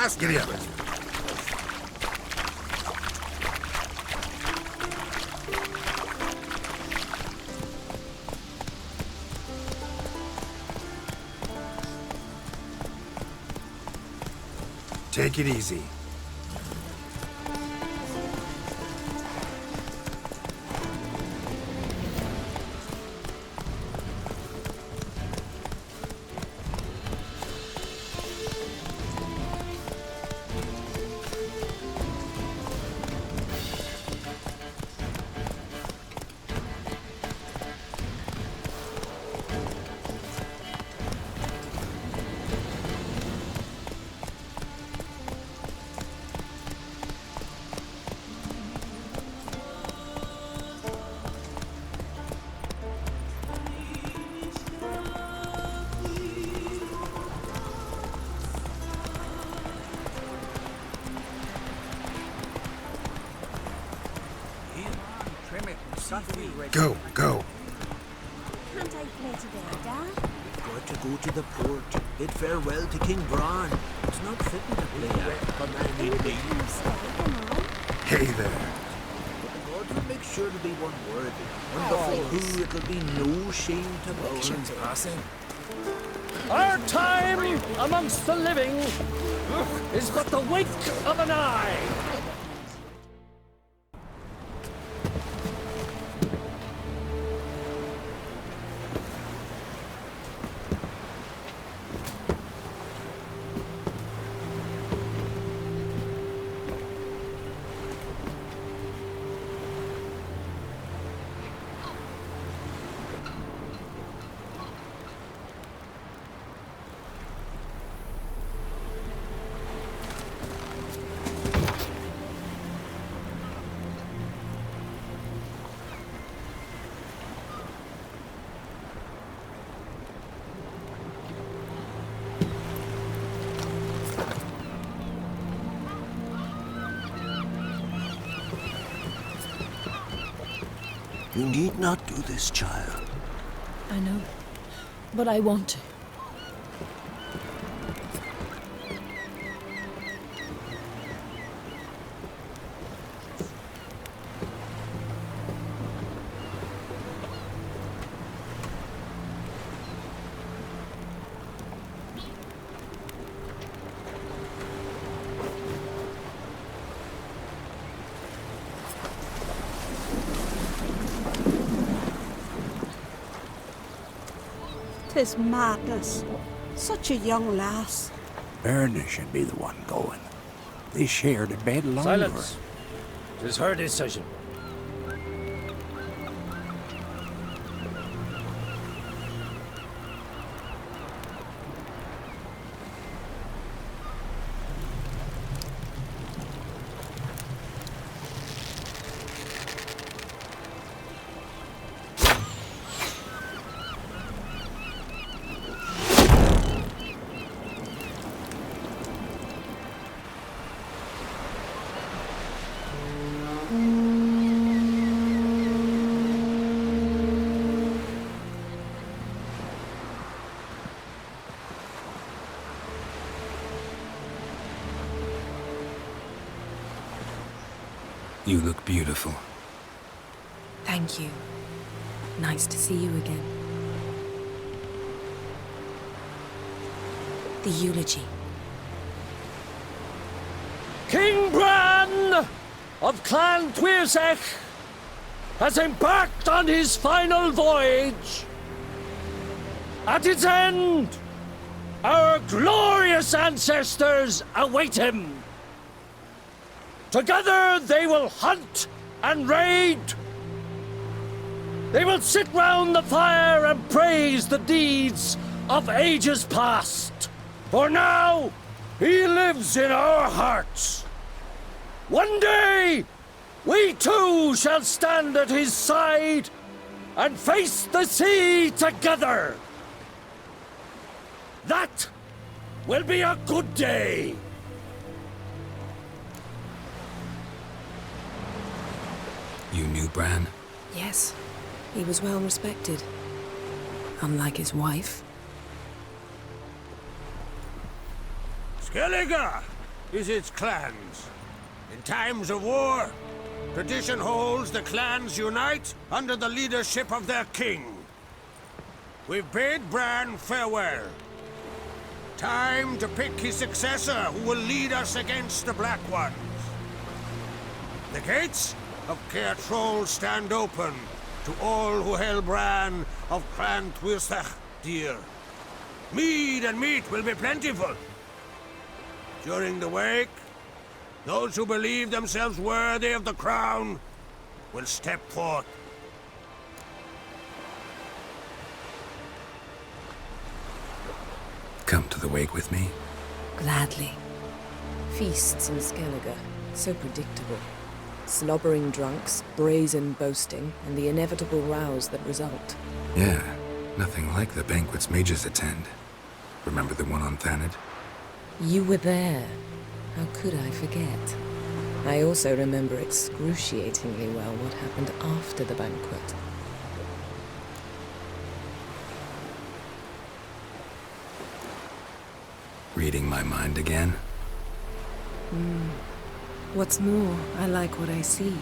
Ask the others. Take it easy. Go, go. Can't I play today, Dad? Got to go to the port. Bid farewell to King Bran. It's not fitting to play a man in me. Hey there. God will make sure to be one worthy. One before who it'll be no shame to bow. Passing. Our time amongst the living is but the wink of an eye. You need not do this, child. I know, but I want to. Tis madness. Such a young lass. Erna should be the one going. They shared a bed longer. Silence. 'Tis her decision. You look beautiful. Thank you. Nice to see you again. The eulogy. King Bran of Clan Tuirsech has embarked on his final voyage. At its end, our glorious ancestors await him. Together they will hunt and raid. They will sit round the fire and praise the deeds of ages past. For now, he lives in our hearts. One day, we too shall stand at his side and face the sea together. That will be a good day. You knew Bran? Yes, he was well respected. Unlike his wife. Skellige! is its clans. In times of war, tradition holds the clans unite under the leadership of their king. We've bade Bran farewell. Time to pick his successor who will lead us against the Black Ones. The gates of Caer Troll stand open to all who held Bran of Clan Twisach dear. Mead and meat will be plentiful. During the wake, those who believe themselves worthy of the crown will step forth. Come to the wake with me? Gladly. Feasts in Skellige, so predictable. Slobbering drunks, brazen boasting, and the inevitable rows that result. Yeah, nothing like the banquets mages attend. Remember the one on Thanedd? You were there. How could I forget? I also remember excruciatingly well what happened after the banquet. Reading my mind again? What's more, I like what I see.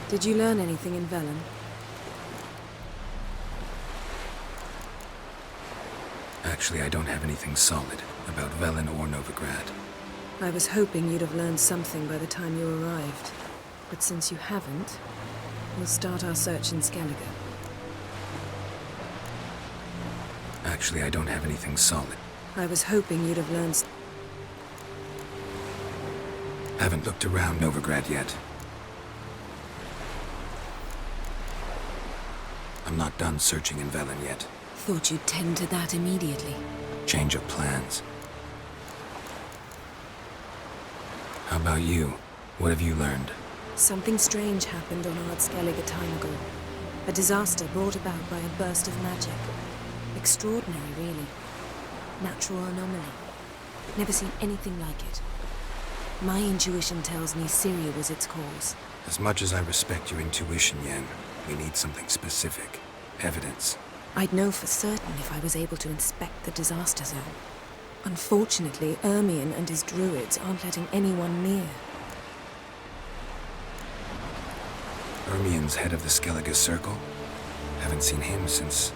Did you learn anything in Velen? Actually, I don't have anything solid about Velen or Novigrad. I was hoping you'd have learned something by the time you arrived. But since you haven't, we'll start our search in Skellige. Actually, I don't have anything solid. I was hoping you'd have learned... Haven't looked around Novigrad yet. I'm not done searching in Velen yet. Thought you'd tend to that immediately. Change of plans. How about you? What have you learned? Something strange happened on Ard Skellige a time ago. A disaster brought about by a burst of magic. Extraordinary, really. Natural anomaly. Never seen anything like it. My intuition tells me Syria was its cause. As much as I respect your intuition, Yen, we need something specific. Evidence. I'd know for certain if I was able to inspect the disaster zone. Unfortunately, Ermion and his druids aren't letting anyone near. Ermion's head of the Skellige Circle? Haven't seen him since...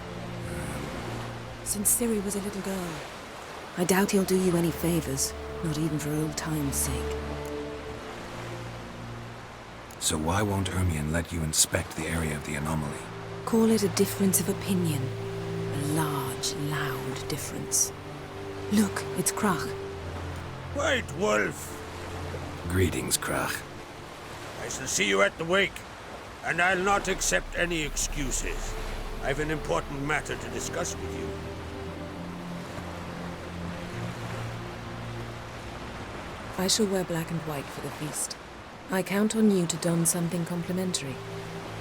Since Ciri was a little girl. I doubt he'll do you any favors, not even for old time's sake. So why won't Ermion let you inspect the area of the anomaly? Call it a difference of opinion. A large, loud difference. Look, it's Krach. White Wolf! Greetings, Krach. I shall see you at the wake, and I'll not accept any excuses. I've an important matter to discuss with you. I shall wear black and white for the feast. I count on you to don something complimentary.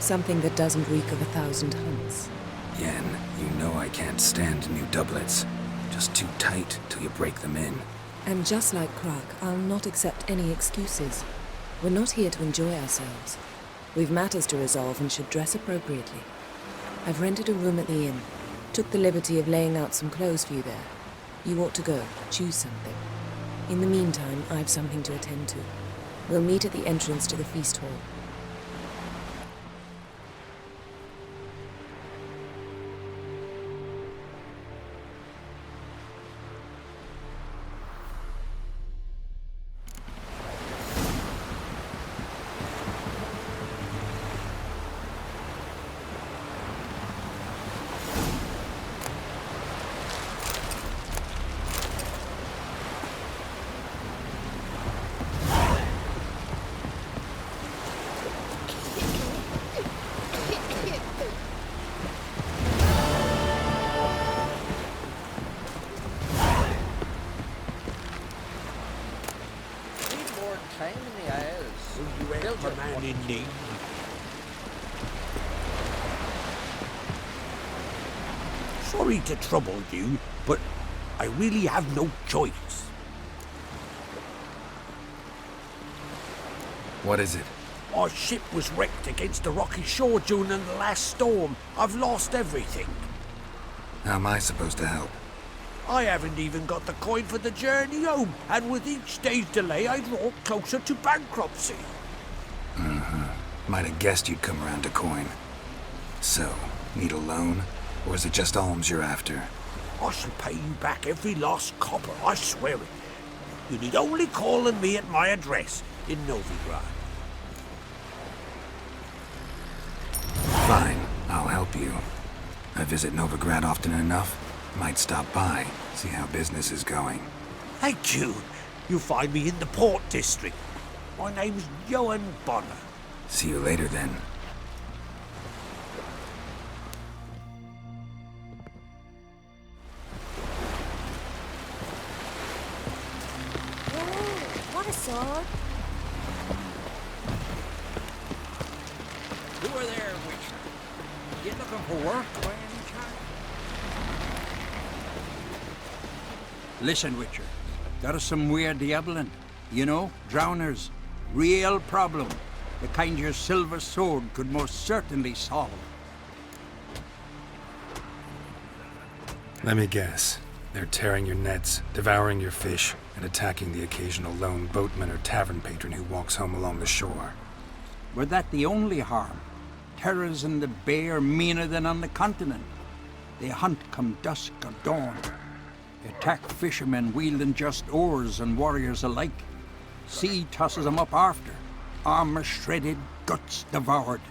Something that doesn't reek of 1,000 hunts. Yen, you know I can't stand new doublets. Just too tight till you break them in. And just like Krach, I'll not accept any excuses. We're not here to enjoy ourselves. We've matters to resolve and should dress appropriately. I've rented a room at the inn. Took the liberty of laying out some clothes for you there. You ought to go. Choose something. In the meantime, I've something to attend to. We'll meet at the entrance to the feast hall. Man in need. Sorry to trouble you, but I really have no choice. What is it? My ship was wrecked against the rocky shore during the last storm. I've lost everything. How am I supposed to help? I haven't even got the coin for the journey home, and with each day's delay, I draw closer to bankruptcy. Might have guessed you'd come around to coin. So, need a loan? Or is it just alms you're after? I shall pay you back every lost copper, I swear it. You need only call on me at my address in Novigrad. Fine, I'll help you. I visit Novigrad often enough. Might stop by, see how business is going. Thank you. You'll find me in the Port District. My name's Johan Bonner. See you later then. Oh, what a sword. Who are there, Witcher? You looking for work by any chance? Listen, Witcher. Got us some weird diabling. You know, drowners. Real problem. The kind your silver sword could most certainly solve. Let me guess. They're tearing your nets, devouring your fish, and attacking the occasional lone boatman or tavern patron who walks home along the shore. Were that the only harm? Terrors in the bay are meaner than on the continent. They hunt come dusk or dawn. They attack fishermen wielding just oars and warriors alike. Sea tosses them up after. Armor shredded, guts devoured.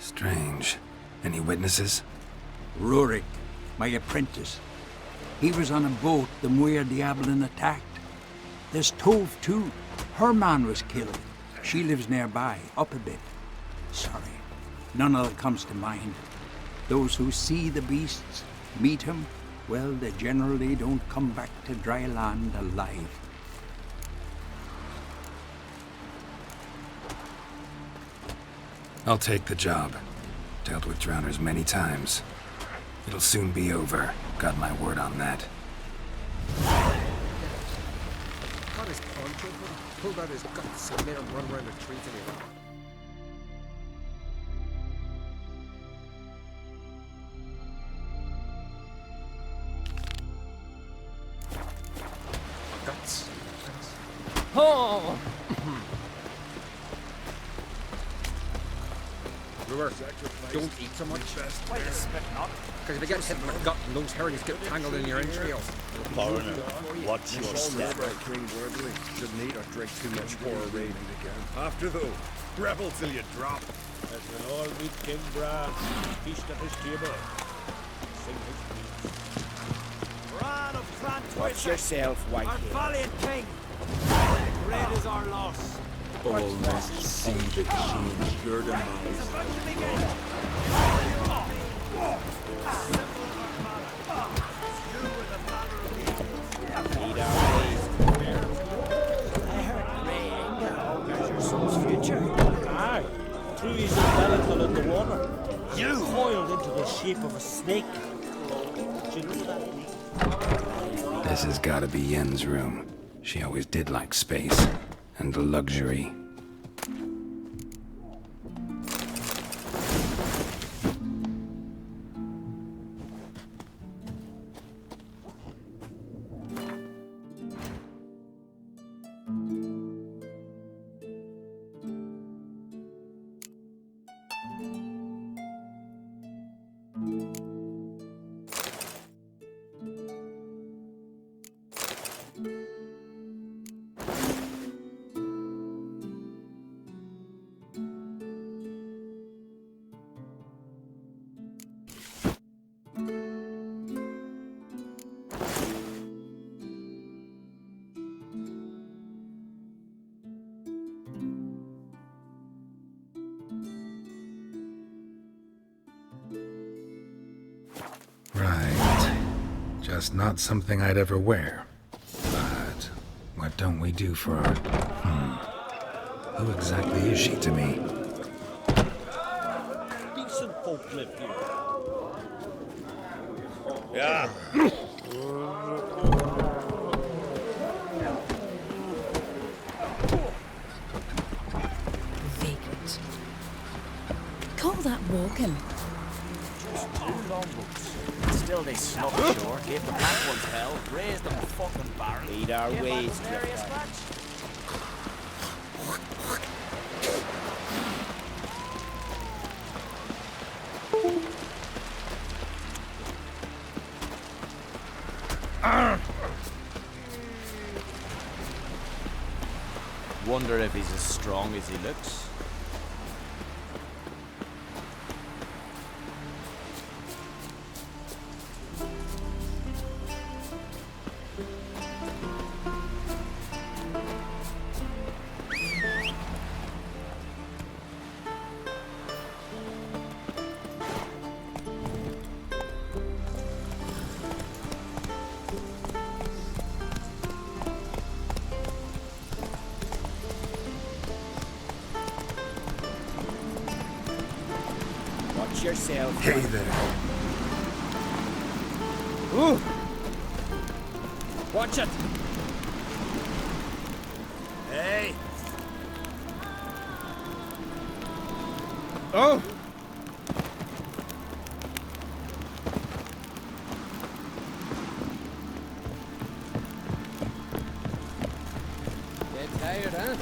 Strange. Any witnesses? Rurik, my apprentice. He was on a boat the Muir Diablin attacked. There's Tove, too. Her man was killed. She lives nearby, up a bit. Sorry, none of that comes to mind. Those who see the beasts, meet him, well, they generally don't come back to dry land alive. I'll take the job. Dealt with drowners many times. It'll soon be over. Got my word on that. Got his poncho, pulled out his guts and made him run around the tree to me. Guts. Oh! Brewer, don't eat so much. Why you spit not? Because if you get hit in the gut and those herrings get tangled in your entrails. Foreigner, watch your step. Shouldn't eat or drink too much for a raid. After though, rebel till you drop. As when all meet King Bran, feast at his table. Sing his peace. Bran of Clan Watch yourself, our Whitehead. valiant king. Great is our loss. All must see the change your demise. Aye, threw his umbilical in the water. You coiled into the shape of a snake. Do you know that? This has gotta be Yen's room. She always did like space. And luxury. Right. Just not something I'd ever wear. But what don't we do for our... Who exactly is she to me? Decent folk live here. Yeah. that? Call that walking. Just 2 long books. Still they snuck ashore, gave the black ones hell, raised them a fucking barrel. Lead our ways, Wonder if he's as strong as he looks. Yourself. Hey there. Ooh! Watch it! Hey! Oh! Get tired, huh?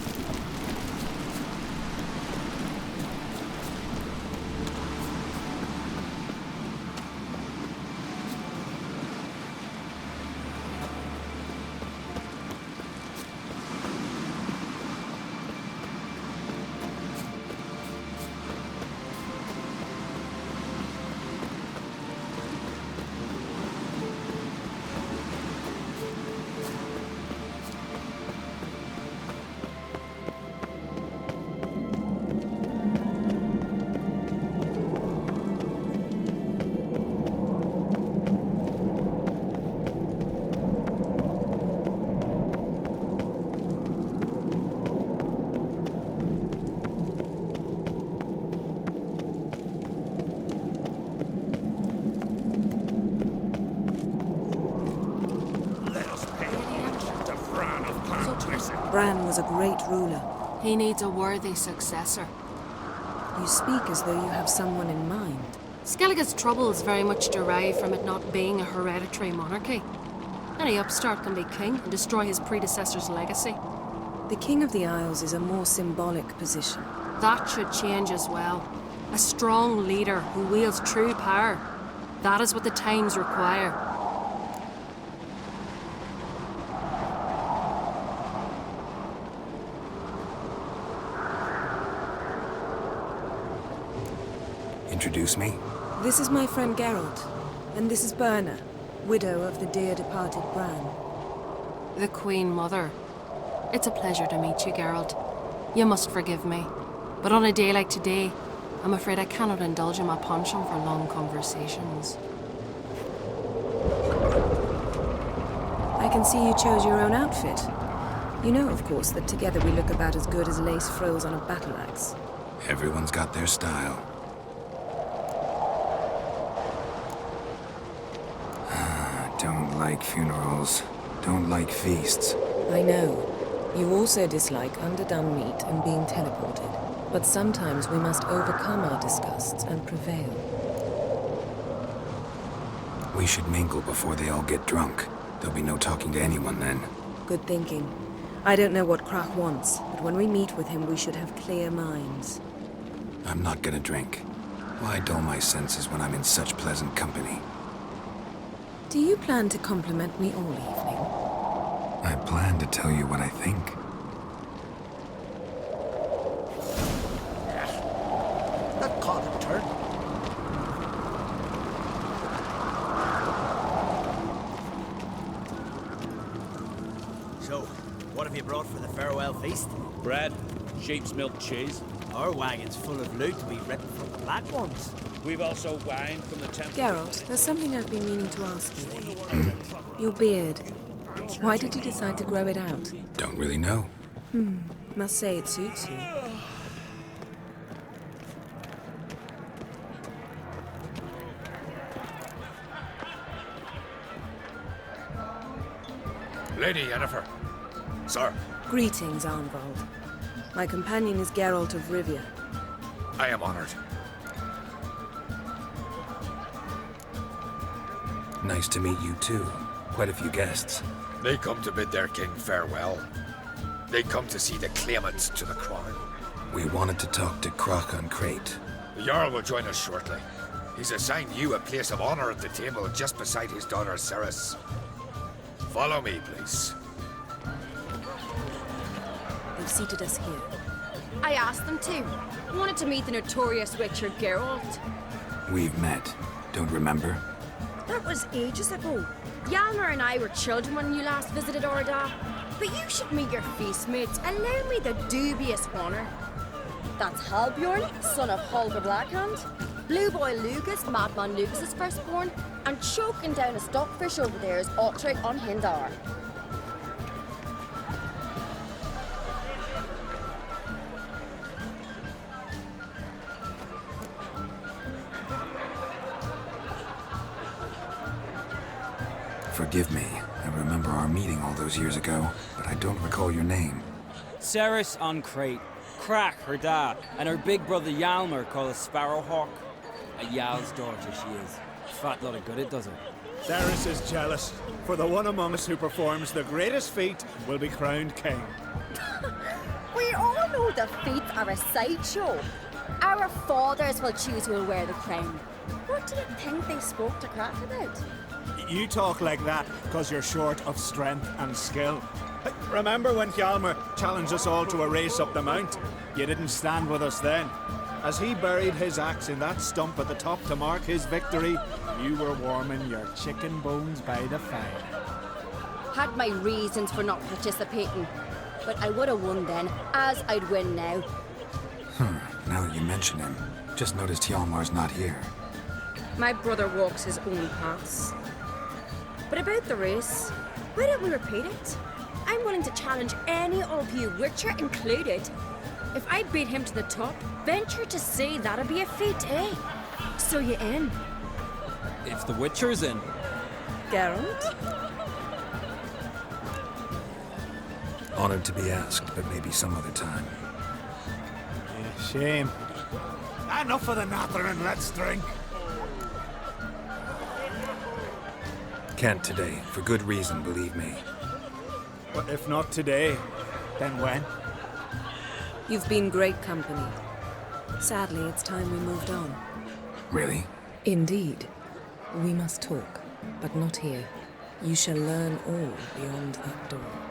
Bran was a great ruler. He needs a worthy successor. You speak as though you have someone in mind. Skellige's troubles very much derive from it not being a hereditary monarchy. Any upstart can be king and destroy his predecessor's legacy. The King of the Isles is a more symbolic position. That should change as well. A strong leader who wields true power. That is what the times require. Introduce me? This is my friend Geralt, and this is Berna, widow of the dear departed Bran. The Queen Mother. It's a pleasure to meet you, Geralt. You must forgive me, but on a day like today, I'm afraid I cannot indulge in my penchant for long conversations. I can see you chose your own outfit. You know, of course, that together we look about as good as lace frills on a battle axe. Everyone's got their style. Don't like funerals. Don't like feasts. I know. You also dislike underdone meat and being teleported. But sometimes we must overcome our disgusts and prevail. We should mingle before they all get drunk. There'll be no talking to anyone then. Good thinking. I don't know what Krach wants, but when we meet with him, we should have clear minds. I'm not gonna drink. Why dull my senses when I'm in such pleasant company? Do you plan to compliment me all evening? I plan to tell you what I think. That caught a turn. So, what have you brought for the farewell feast? Bread, sheep's milk cheese. Our wagon's full of loot we've ripped from the black ones. We've also wine from the temple. Geralt, there's something I've been meaning to ask you. Your beard. Why did you decide to grow it out? Don't really know. Must say it suits you. Lady Yennefer. Sir. Greetings, Arnvald. My companion is Geralt of Rivia. I am honored. Nice to meet you too. Quite a few guests. They come to bid their king farewell. They come to see the claimants to the crown. We wanted to talk to Croc on Crate. The Jarl will join us shortly. He's assigned you a place of honor at the table just beside his daughter Ceres. Follow me, please. They've seated us here. I asked them to. Wanted to meet the notorious witcher Geralt. We've met. Don't remember? That was ages ago. Hjalmar and I were children when you last visited Orda. But you should meet your feast mates. Allow me the dubious honor. That's Halbjorn, son of Holger Blackhand. Blue Boy Lucas, Madman Lucas's firstborn. And choking down a stockfish over there is Otrek on Hindar. Forgive me. I remember our meeting all those years ago, but I don't recall your name. Ceres on Crate. Crack, her dad, and her big brother Hjalmar called a Sparrowhawk. A Jarl's daughter she is. Fat lot of good it does her. Ceres is jealous, for the one among us who performs the greatest feat will be crowned king. We all know the feats are a sideshow. Our fathers will choose who will wear the crown. What do you think they spoke to Crack about? You talk like that because you're short of strength and skill. Remember when Hjalmar challenged us all to a race up the mount? You didn't stand with us then. As he buried his axe in that stump at the top to mark his victory, you were warming your chicken bones by the fire. Had my reasons for not participating, but I would have won then, as I'd win now. Now that you mention him, just noticed Hjalmar's not here. My brother walks his own paths. But about the race, why don't we repeat it? I'm willing to challenge any of you, Witcher included. If I beat him to the top, venture to say that'd be a feat, eh? So you in? If the Witcher's in. Geralt? Honored to be asked, but maybe some other time. Yeah, shame. Enough of the nattering, let's drink. Can't today, for good reason, believe me. But if not today, then when? You've been great company. Sadly, it's time we moved on. Really? Indeed. We must talk, but not here. You shall learn all beyond that door.